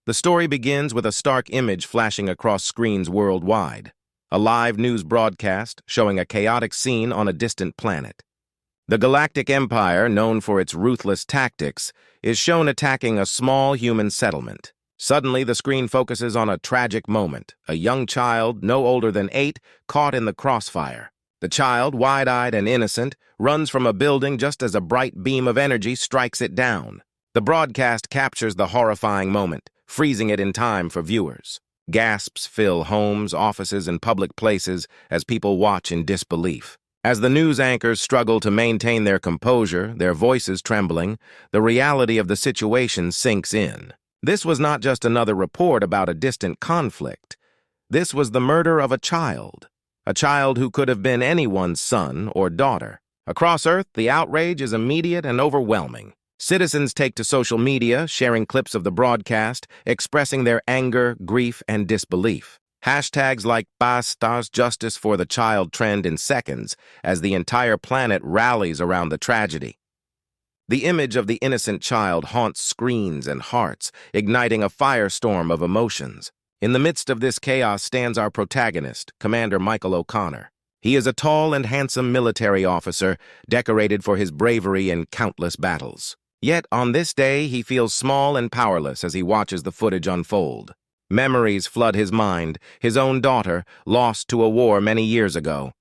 The story begins with a stark image flashing across screens worldwide, a live news broadcast showing a chaotic scene on a distant planet. The Galactic Empire, known for its ruthless tactics, is shown attacking a small human settlement. Suddenly, the screen focuses on a tragic moment, a young child, no older than 8, caught in the crossfire. The child, wide-eyed and innocent, runs from a building just as a bright beam of energy strikes it down. The broadcast captures the horrifying moment, freezing it in time for viewers. Gasps fill homes, offices, and public places as people watch in disbelief. As the news anchors struggle to maintain their composure, their voices trembling, the reality of the situation sinks in. This was not just another report about a distant conflict. This was the murder of a child who could have been anyone's son or daughter. Across Earth, the outrage is immediate and overwhelming. Citizens take to social media, sharing clips of the broadcast, expressing their anger, grief, and disbelief. Hashtags like #BaStars Justice for the Child trend in seconds as the entire planet rallies around the tragedy. The image of the innocent child haunts screens and hearts, igniting a firestorm of emotions. In the midst of this chaos stands our protagonist, Commander Michael O'Connor. He is a tall and handsome military officer, decorated for his bravery in countless battles. Yet, on this day, he feels small and powerless as he watches the footage unfold. Memories flood his mind, his own daughter, lost to a war many years ago.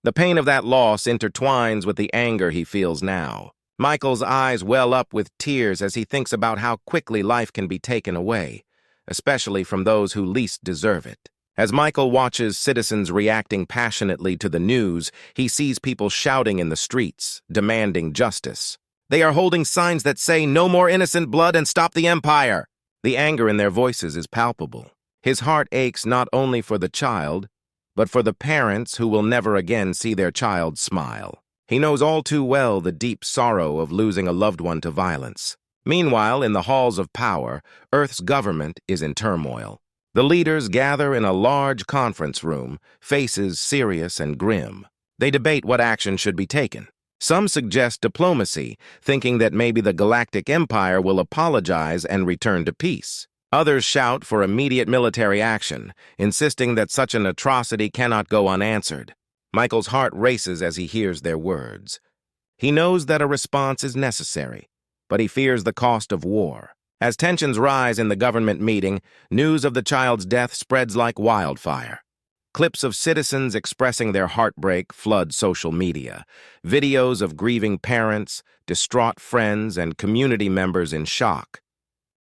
The pain of that loss intertwines with the anger he feels now. Michael's eyes well up with tears as he thinks about how quickly life can be taken away, especially from those who least deserve it. As Michael watches citizens reacting passionately to the news, he sees people shouting in the streets, demanding justice. They are holding signs that say, "No more innocent blood and stop the Empire!" The anger in their voices is palpable. His heart aches not only for the child, but for the parents who will never again see their child smile. He knows all too well the deep sorrow of losing a loved one to violence. Meanwhile, in the halls of power, Earth's government is in turmoil. The leaders gather in a large conference room, faces serious and grim. They debate what action should be taken. Some suggest diplomacy, thinking that maybe the Galactic Empire will apologize and return to peace. Others shout for immediate military action, insisting that such an atrocity cannot go unanswered. Michael's heart races as he hears their words. He knows that a response is necessary, but he fears the cost of war. As tensions rise in the government meeting, news of the child's death spreads like wildfire. Clips of citizens expressing their heartbreak flood social media. Videos of grieving parents, distraught friends, and community members in shock.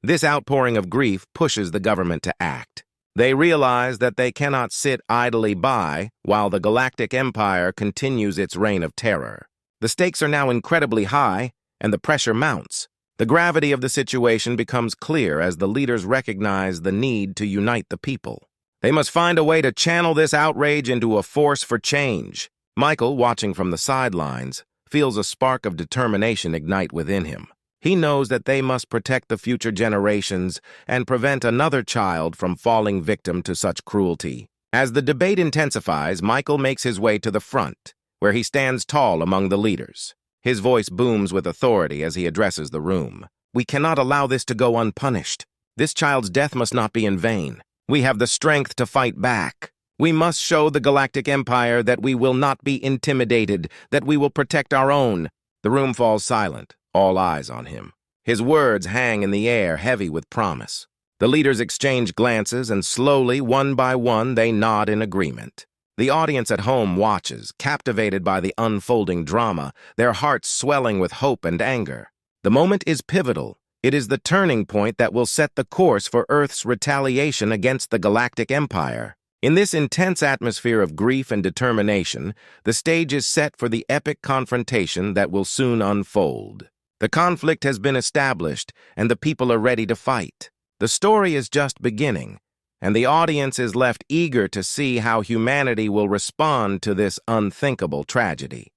This outpouring of grief pushes the government to act. They realize that they cannot sit idly by while the Galactic Empire continues its reign of terror. The stakes are now incredibly high, and the pressure mounts. The gravity of the situation becomes clear as the leaders recognize the need to unite the people. They must find a way to channel this outrage into a force for change. Michael, watching from the sidelines, feels a spark of determination ignite within him. He knows that they must protect the future generations and prevent another child from falling victim to such cruelty. As the debate intensifies, Michael makes his way to the front, where he stands tall among the leaders. His voice booms with authority as he addresses the room. "We cannot allow this to go unpunished. This child's death must not be in vain. We have the strength to fight back. We must show the Galactic Empire that we will not be intimidated, that we will protect our own." The room falls silent, all eyes on him. His words hang in the air, heavy with promise. The leaders exchange glances, and slowly, one by one, they nod in agreement. The audience at home watches, captivated by the unfolding drama, their hearts swelling with hope and anger. The moment is pivotal. It is the turning point that will set the course for Earth's retaliation against the Galactic Empire. In this intense atmosphere of grief and determination, the stage is set for the epic confrontation that will soon unfold. The conflict has been established, and the people are ready to fight. The story is just beginning, and the audience is left eager to see how humanity will respond to this unthinkable tragedy.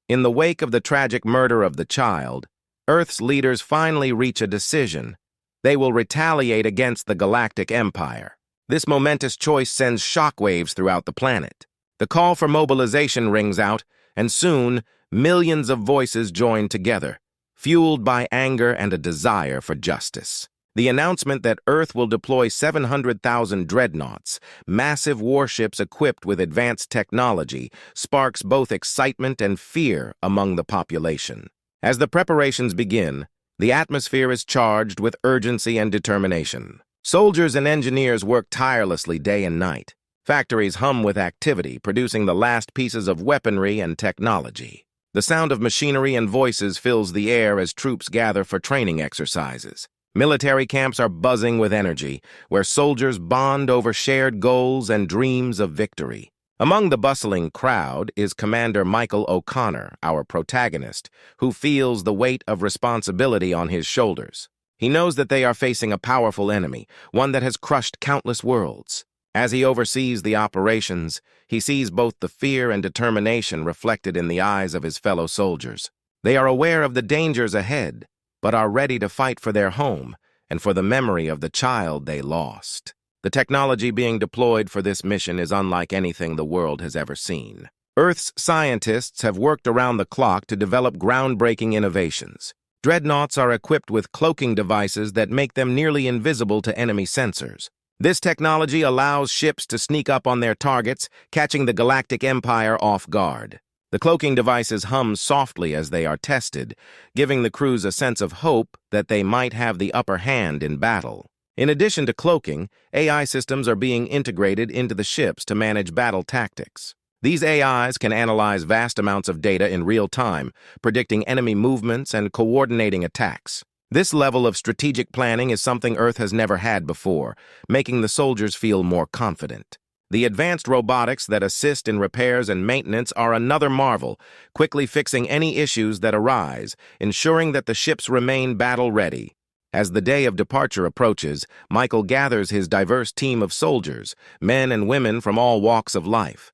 In the wake of the tragic murder of the child, Earth's leaders finally reach a decision. They will retaliate against the Galactic Empire. This momentous choice sends shockwaves throughout the planet. The call for mobilization rings out, and soon, millions of voices join together, fueled by anger and a desire for justice. The announcement that Earth will deploy 700,000 Dreadnoughts, massive warships equipped with advanced technology, sparks both excitement and fear among the population. As the preparations begin, the atmosphere is charged with urgency and determination. Soldiers and engineers work tirelessly day and night. Factories hum with activity, producing the last pieces of weaponry and technology. The sound of machinery and voices fills the air as troops gather for training exercises. Military camps are buzzing with energy, where soldiers bond over shared goals and dreams of victory. Among the bustling crowd is Commander Michael O'Connor, our protagonist, who feels the weight of responsibility on his shoulders. He knows that they are facing a powerful enemy, one that has crushed countless worlds. As he oversees the operations, he sees both the fear and determination reflected in the eyes of his fellow soldiers. They are aware of the dangers ahead, but are ready to fight for their home and for the memory of the child they lost. The technology being deployed for this mission is unlike anything the world has ever seen. Earth's scientists have worked around the clock to develop groundbreaking innovations. Dreadnoughts are equipped with cloaking devices that make them nearly invisible to enemy sensors. This technology allows ships to sneak up on their targets, catching the Galactic Empire off guard. The cloaking devices hum softly as they are tested, giving the crews a sense of hope that they might have the upper hand in battle. In addition to cloaking, AI systems are being integrated into the ships to manage battle tactics. These AIs can analyze vast amounts of data in real time, predicting enemy movements and coordinating attacks. This level of strategic planning is something Earth has never had before, making the soldiers feel more confident. The advanced robotics that assist in repairs and maintenance are another marvel, quickly fixing any issues that arise, ensuring that the ships remain battle-ready. As the day of departure approaches, Michael gathers his diverse team of soldiers, men and women from all walks of life.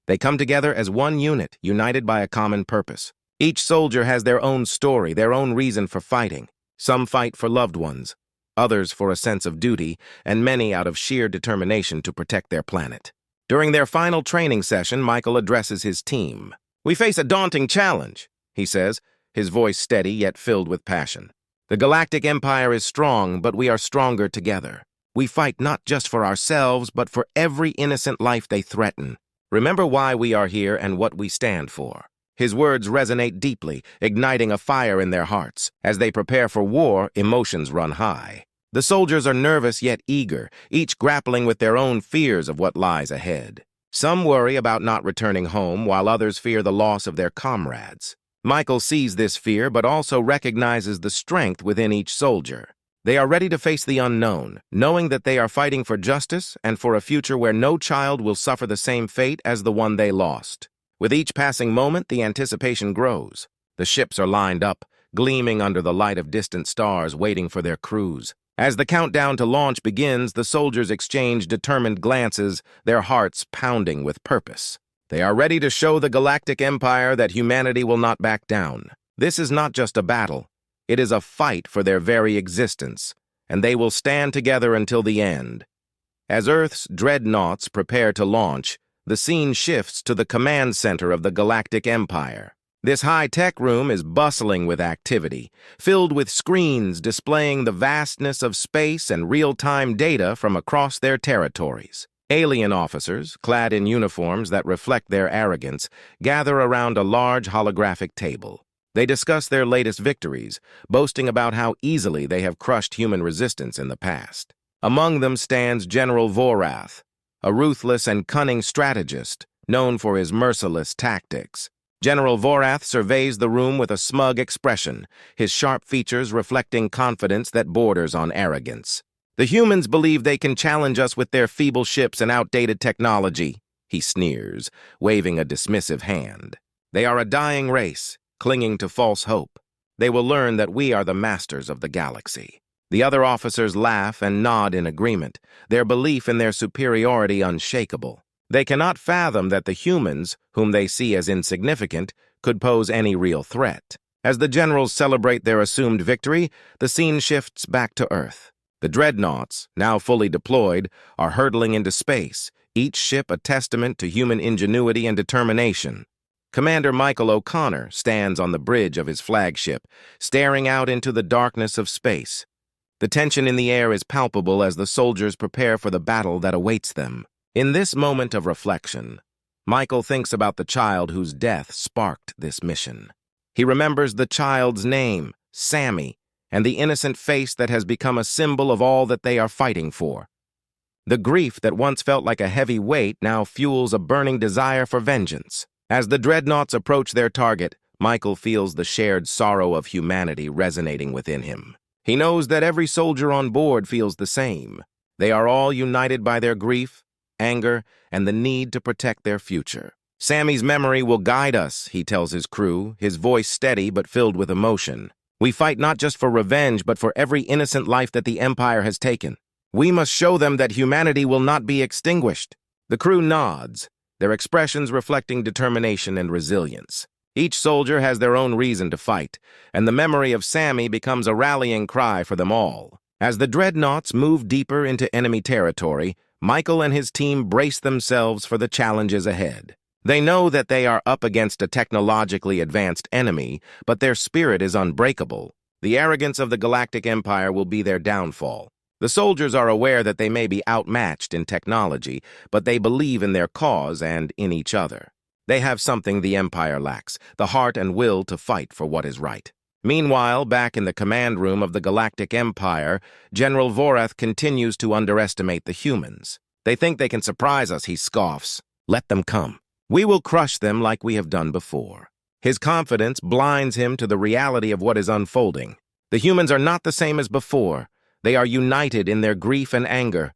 They come together as one unit, united by a common purpose. Each soldier has their own story, their own reason for fighting. Some fight for loved ones, others for a sense of duty, and many out of sheer determination to protect their planet. During their final training session, Michael addresses his team. "We face a daunting challenge," he says, his voice steady yet filled with passion. "The Galactic Empire is strong, but we are stronger together. We fight not just for ourselves, but for every innocent life they threaten. Remember why we are here and what we stand for." His words resonate deeply, igniting a fire in their hearts. As they prepare for war, emotions run high. The soldiers are nervous yet eager, each grappling with their own fears of what lies ahead. Some worry about not returning home, while others fear the loss of their comrades. Michael sees this fear, but also recognizes the strength within each soldier. They are ready to face the unknown, knowing that they are fighting for justice and for a future where no child will suffer the same fate as the one they lost. With each passing moment, the anticipation grows. The ships are lined up, gleaming under the light of distant stars, waiting for their crews. As the countdown to launch begins, the soldiers exchange determined glances, their hearts pounding with purpose. They are ready to show the Galactic Empire that humanity will not back down. This is not just a battle. It is a fight for their very existence, and they will stand together until the end. As Earth's Dreadnoughts prepare to launch, the scene shifts to the command center of the Galactic Empire. This high-tech room is bustling with activity, filled with screens displaying the vastness of space and real-time data from across their territories. Alien officers, clad in uniforms that reflect their arrogance, gather around a large holographic table. They discuss their latest victories, boasting about how easily they have crushed human resistance in the past. Among them stands General Vorath, a ruthless and cunning strategist known for his merciless tactics. General Vorath surveys the room with a smug expression, his sharp features reflecting confidence that borders on arrogance. "The humans believe they can challenge us with their feeble ships and outdated technology," he sneers, waving a dismissive hand. "They are a dying race, clinging to false hope. They will learn that we are the masters of the galaxy." The other officers laugh and nod in agreement, their belief in their superiority unshakable. They cannot fathom that the humans, whom they see as insignificant, could pose any real threat. As the generals celebrate their assumed victory, the scene shifts back to Earth. The Dreadnoughts, now fully deployed, are hurtling into space, each ship a testament to human ingenuity and determination. Commander Michael O'Connor stands on the bridge of his flagship, staring out into the darkness of space. The tension in the air is palpable as the soldiers prepare for the battle that awaits them. In this moment of reflection, Michael thinks about the child whose death sparked this mission. He remembers the child's name, Sammy, and the innocent face that has become a symbol of all that they are fighting for. The grief that once felt like a heavy weight now fuels a burning desire for vengeance. As the Dreadnoughts approach their target, Michael feels the shared sorrow of humanity resonating within him. He knows that every soldier on board feels the same. They are all united by their grief, anger, and the need to protect their future. Sammy's memory will guide us, he tells his crew, his voice steady but filled with emotion. We fight not just for revenge, but for every innocent life that the Empire has taken. We must show them that humanity will not be extinguished. The crew nods, their expressions reflecting determination and resilience. Each soldier has their own reason to fight, and the memory of Sammy becomes a rallying cry for them all. As the Dreadnoughts move deeper into enemy territory, Michael and his team brace themselves for the challenges ahead. They know that they are up against a technologically advanced enemy, but their spirit is unbreakable. The arrogance of the Galactic Empire will be their downfall. The soldiers are aware that they may be outmatched in technology, but they believe in their cause and in each other. They have something the Empire lacks, the heart and will to fight for what is right. Meanwhile, back in the command room of the Galactic Empire, General Vorath continues to underestimate the humans. They think they can surprise us, he scoffs. Let them come. We will crush them like we have done before. His confidence blinds him to the reality of what is unfolding. The humans are not the same as before. They are united in their grief and anger,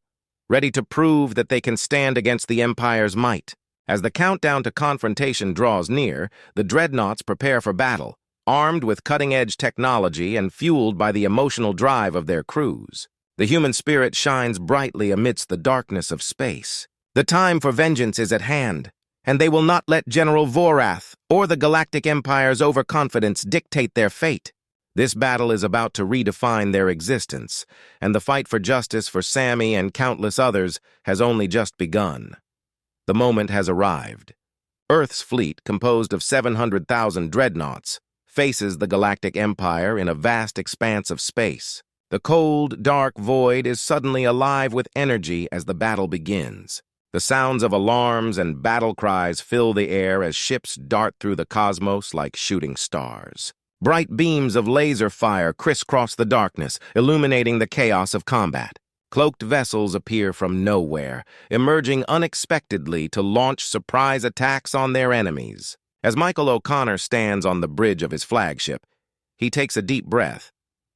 ready to prove that they can stand against the Empire's might. As the countdown to confrontation draws near, the Dreadnoughts prepare for battle, armed with cutting-edge technology and fueled by the emotional drive of their crews. The human spirit shines brightly amidst the darkness of space. The time for vengeance is at hand, and they will not let General Vorath or the Galactic Empire's overconfidence dictate their fate. This battle is about to redefine their existence, and the fight for justice for Sammy and countless others has only just begun. The moment has arrived. Earth's fleet, composed of 700,000 dreadnoughts, faces the Galactic Empire in a vast expanse of space. The cold, dark void is suddenly alive with energy as the battle begins. The sounds of alarms and battle cries fill the air as ships dart through the cosmos like shooting stars. Bright beams of laser fire crisscross the darkness, illuminating the chaos of combat. Cloaked vessels appear from nowhere, emerging unexpectedly to launch surprise attacks on their enemies. As Michael O'Connor stands on the bridge of his flagship, he takes a deep breath,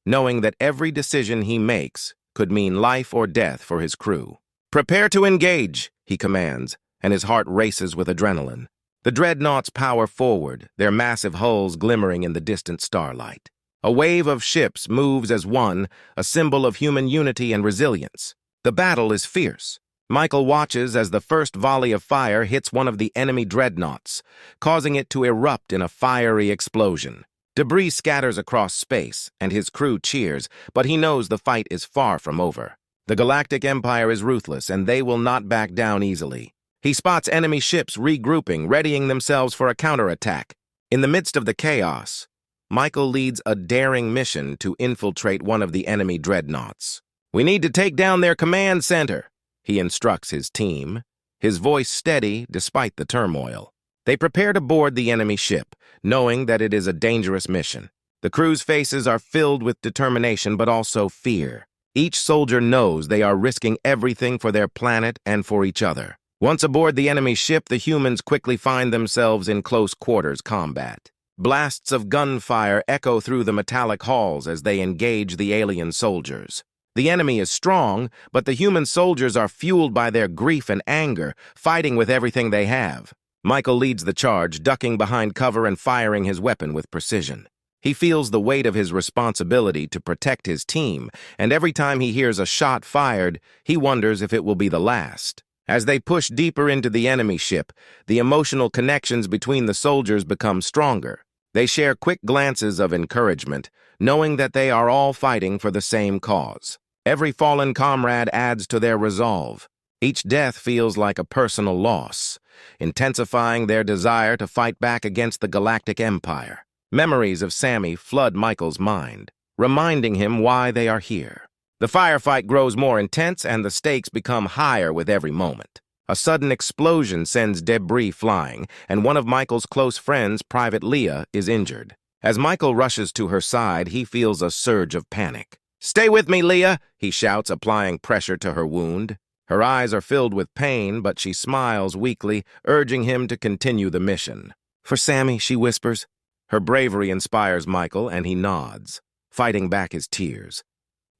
knowing that every decision he makes could mean life or death for his crew. "Prepare to engage," he commands, and his heart races with adrenaline. The dreadnoughts power forward, their massive hulls glimmering in the distant starlight. A wave of ships moves as one, a symbol of human unity and resilience. The battle is fierce. Michael watches as the first volley of fire hits one of the enemy dreadnoughts, causing it to erupt in a fiery explosion. Debris scatters across space, and his crew cheers, but he knows the fight is far from over. The Galactic Empire is ruthless, and they will not back down easily. He spots enemy ships regrouping, readying themselves for a counterattack. In the midst of the chaos, Michael leads a daring mission to infiltrate one of the enemy dreadnoughts. "We need to take down their command center," he instructs his team, his voice steady despite the turmoil. They prepare to board the enemy ship, knowing that it is a dangerous mission. The crew's faces are filled with determination but also fear. Each soldier knows they are risking everything for their planet and for each other. Once aboard the enemy ship, the humans quickly find themselves in close quarters combat. Blasts of gunfire echo through the metallic halls as they engage the alien soldiers. The enemy is strong, but the human soldiers are fueled by their grief and anger, fighting with everything they have. Michael leads the charge, ducking behind cover and firing his weapon with precision. He feels the weight of his responsibility to protect his team, and every time he hears a shot fired, he wonders if it will be the last. As they push deeper into the enemy ship, the emotional connections between the soldiers become stronger. They share quick glances of encouragement, knowing that they are all fighting for the same cause. Every fallen comrade adds to their resolve. Each death feels like a personal loss, intensifying their desire to fight back against the Galactic Empire. Memories of Sammy flood Michael's mind, reminding him why they are here. The firefight grows more intense and the stakes become higher with every moment. A sudden explosion sends debris flying, and one of Michael's close friends, Private Leah, is injured. As Michael rushes to her side, he feels a surge of panic. "Stay with me, Leah," he shouts, applying pressure to her wound. Her eyes are filled with pain, but she smiles weakly, urging him to continue the mission. "For Sammy," she whispers. Her bravery inspires Michael, and he nods, fighting back his tears.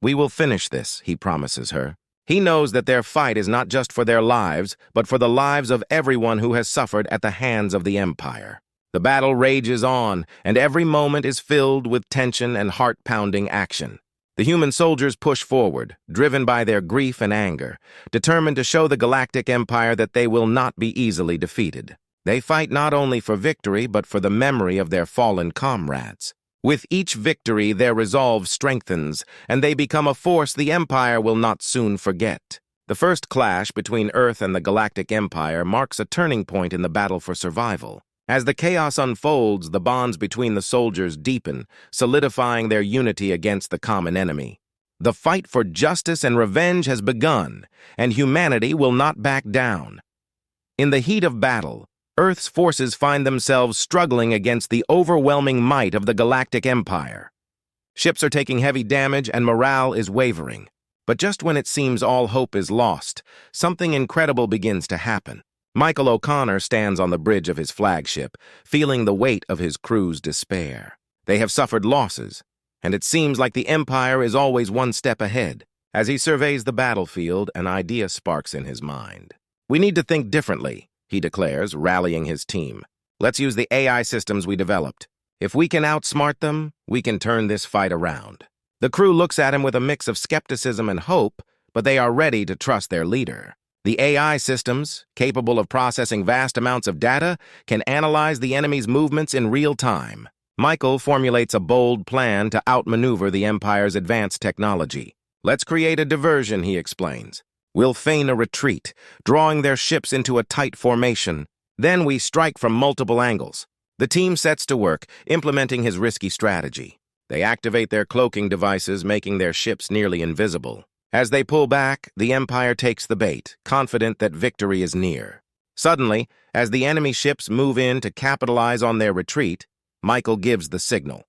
"We will finish this," he promises her. He knows that their fight is not just for their lives, but for the lives of everyone who has suffered at the hands of the Empire. The battle rages on, and every moment is filled with tension and heart-pounding action. The human soldiers push forward, driven by their grief and anger, determined to show the Galactic Empire that they will not be easily defeated. They fight not only for victory, but for the memory of their fallen comrades. With each victory, their resolve strengthens, and they become a force the Empire will not soon forget. The first clash between Earth and the Galactic Empire marks a turning point in the battle for survival. As the chaos unfolds, the bonds between the soldiers deepen, solidifying their unity against the common enemy. The fight for justice and revenge has begun, and humanity will not back down. In the heat of battle, Earth's forces find themselves struggling against the overwhelming might of the Galactic Empire. Ships are taking heavy damage and morale is wavering. But just when it seems all hope is lost, something incredible begins to happen. Michael O'Connor stands on the bridge of his flagship, feeling the weight of his crew's despair. They have suffered losses, and it seems like the Empire is always one step ahead. As he surveys the battlefield, an idea sparks in his mind. "We need to think differently," he declares, rallying his team. "Let's use the AI systems we developed. If we can outsmart them, we can turn this fight around." The crew looks at him with a mix of skepticism and hope, but they are ready to trust their leader. The AI systems, capable of processing vast amounts of data, can analyze the enemy's movements in real time. Michael formulates a bold plan to outmaneuver the Empire's advanced technology. "Let's create a diversion," he explains. "We'll feign a retreat, drawing their ships into a tight formation. Then we strike from multiple angles." The team sets to work, implementing his risky strategy. They activate their cloaking devices, making their ships nearly invisible. As they pull back, the Empire takes the bait, confident that victory is near. Suddenly, as the enemy ships move in to capitalize on their retreat, Michael gives the signal.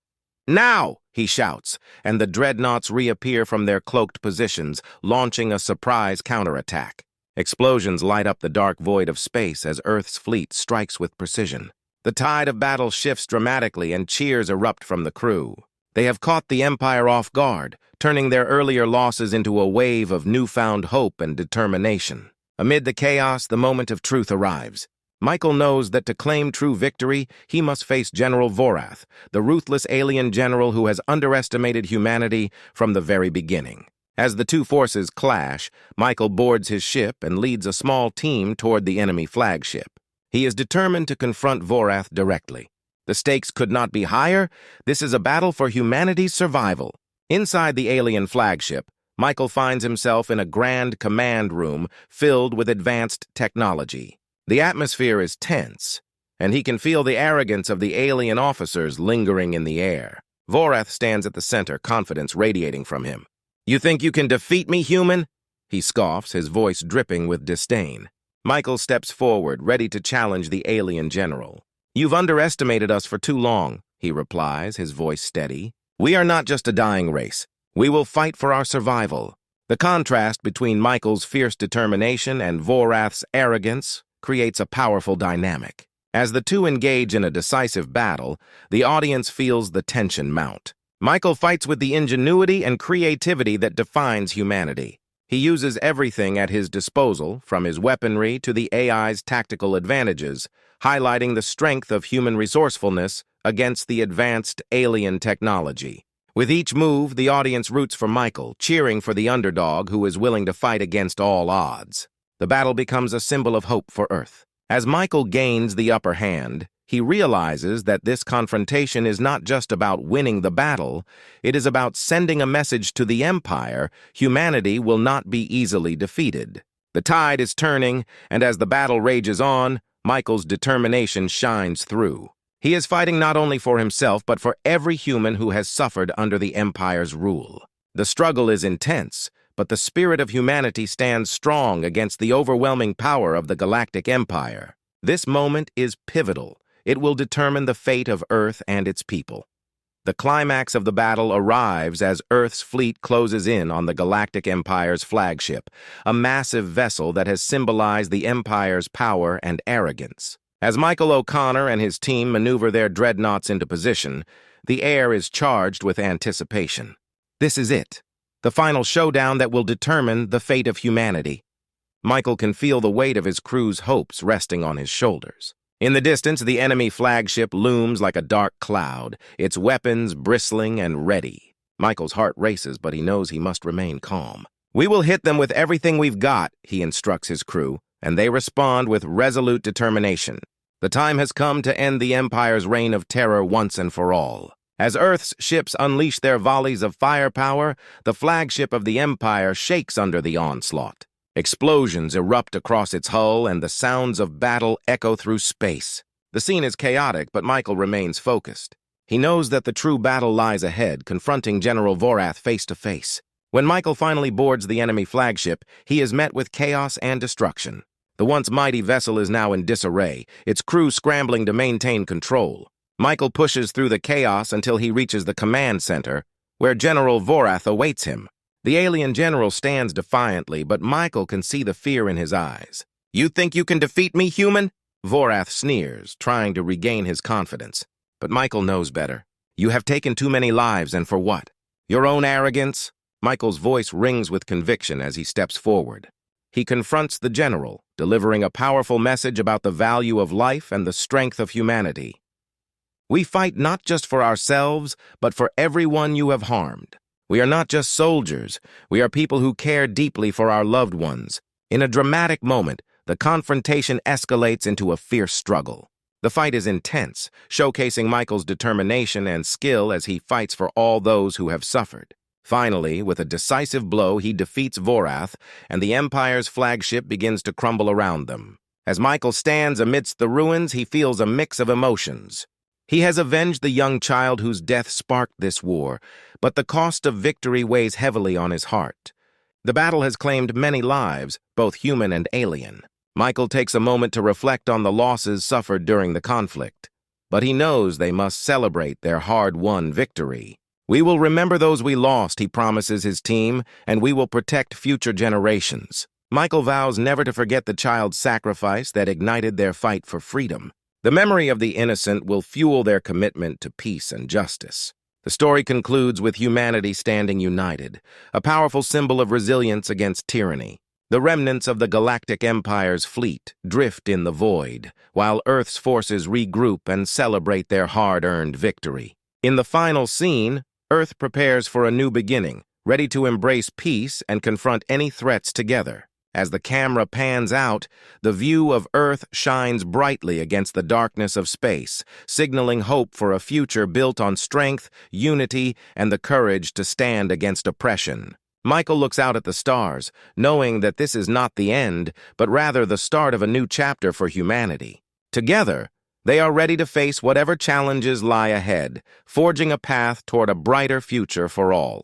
"Now!" he shouts, and the Dreadnoughts reappear from their cloaked positions, launching a surprise counterattack. Explosions light up the dark void of space as Earth's fleet strikes with precision. The tide of battle shifts dramatically and cheers erupt from the crew. They have caught the Empire off guard, turning their earlier losses into a wave of newfound hope and determination. Amid the chaos, the moment of truth arrives. Michael knows that to claim true victory, he must face General Vorath, the ruthless alien general who has underestimated humanity from the very beginning. As the two forces clash, Michael boards his ship and leads a small team toward the enemy flagship. He is determined to confront Vorath directly. The stakes could not be higher. This is a battle for humanity's survival. Inside the alien flagship, Michael finds himself in a grand command room filled with advanced technology. The atmosphere is tense, and he can feel the arrogance of the alien officers lingering in the air. Vorath stands at the center, confidence radiating from him. "You think you can defeat me, human?" He scoffs, his voice dripping with disdain. Michael steps forward, ready to challenge the alien general. "You've underestimated us for too long," he replies, his voice steady. "We are not just a dying race. We will fight for our survival." The contrast between Michael's fierce determination and Vorath's arrogance creates a powerful dynamic. As the two engage in a decisive battle, the audience feels the tension mount. Michael fights with the ingenuity and creativity that defines humanity. He uses everything at his disposal, from his weaponry to the AI's tactical advantages, highlighting the strength of human resourcefulness against the advanced alien technology. With each move, the audience roots for Michael, cheering for the underdog who is willing to fight against all odds. The battle becomes a symbol of hope for Earth. As Michael gains the upper hand, he realizes that this confrontation is not just about winning the battle, it is about sending a message to the Empire: humanity will not be easily defeated. The tide is turning, and as the battle rages on, Michael's determination shines through. He is fighting not only for himself, but for every human who has suffered under the Empire's rule. The struggle is intense, but the spirit of humanity stands strong against the overwhelming power of the Galactic Empire. This moment is pivotal. It will determine the fate of Earth and its people. The climax of the battle arrives as Earth's fleet closes in on the Galactic Empire's flagship, a massive vessel that has symbolized the Empire's power and arrogance. As Michael O'Connor and his team maneuver their dreadnoughts into position, the air is charged with anticipation. This is it, the final showdown that will determine the fate of humanity. Michael can feel the weight of his crew's hopes resting on his shoulders. In the distance, the enemy flagship looms like a dark cloud, its weapons bristling and ready. Michael's heart races, but he knows he must remain calm. "We will hit them with everything we've got," he instructs his crew, and they respond with resolute determination. The time has come to end the Empire's reign of terror once and for all. As Earth's ships unleash their volleys of firepower, the flagship of the Empire shakes under the onslaught. Explosions erupt across its hull, and the sounds of battle echo through space. The scene is chaotic, but Michael remains focused. He knows that the true battle lies ahead, confronting General Vorath face to face. When Michael finally boards the enemy flagship, he is met with chaos and destruction. The once mighty vessel is now in disarray, its crew scrambling to maintain control. Michael pushes through the chaos until he reaches the command center, where General Vorath awaits him. The alien general stands defiantly, but Michael can see the fear in his eyes. "You think you can defeat me, human?" Vorath sneers, trying to regain his confidence. But Michael knows better. "You have taken too many lives, and for what? Your own arrogance?" Michael's voice rings with conviction as he steps forward. He confronts the general, delivering a powerful message about the value of life and the strength of humanity. "We fight not just for ourselves, but for everyone you have harmed. We are not just soldiers, we are people who care deeply for our loved ones." In a dramatic moment, the confrontation escalates into a fierce struggle. The fight is intense, showcasing Michael's determination and skill as he fights for all those who have suffered. Finally, with a decisive blow, he defeats Vorath, and the Empire's flagship begins to crumble around them. As Michael stands amidst the ruins, he feels a mix of emotions. He has avenged the young child whose death sparked this war, but the cost of victory weighs heavily on his heart. The battle has claimed many lives, both human and alien. Michael takes a moment to reflect on the losses suffered during the conflict, but he knows they must celebrate their hard-won victory. "We will remember those we lost," he promises his team, "and we will protect future generations." Michael vows never to forget the child's sacrifice that ignited their fight for freedom. The memory of the innocent will fuel their commitment to peace and justice. The story concludes with humanity standing united, a powerful symbol of resilience against tyranny. The remnants of the Galactic Empire's fleet drift in the void, while Earth's forces regroup and celebrate their hard-earned victory. In the final scene, Earth prepares for a new beginning, ready to embrace peace and confront any threats together. As the camera pans out, the view of Earth shines brightly against the darkness of space, signaling hope for a future built on strength, unity, and the courage to stand against oppression. Michael looks out at the stars, knowing that this is not the end, but rather the start of a new chapter for humanity. Together, they are ready to face whatever challenges lie ahead, forging a path toward a brighter future for all.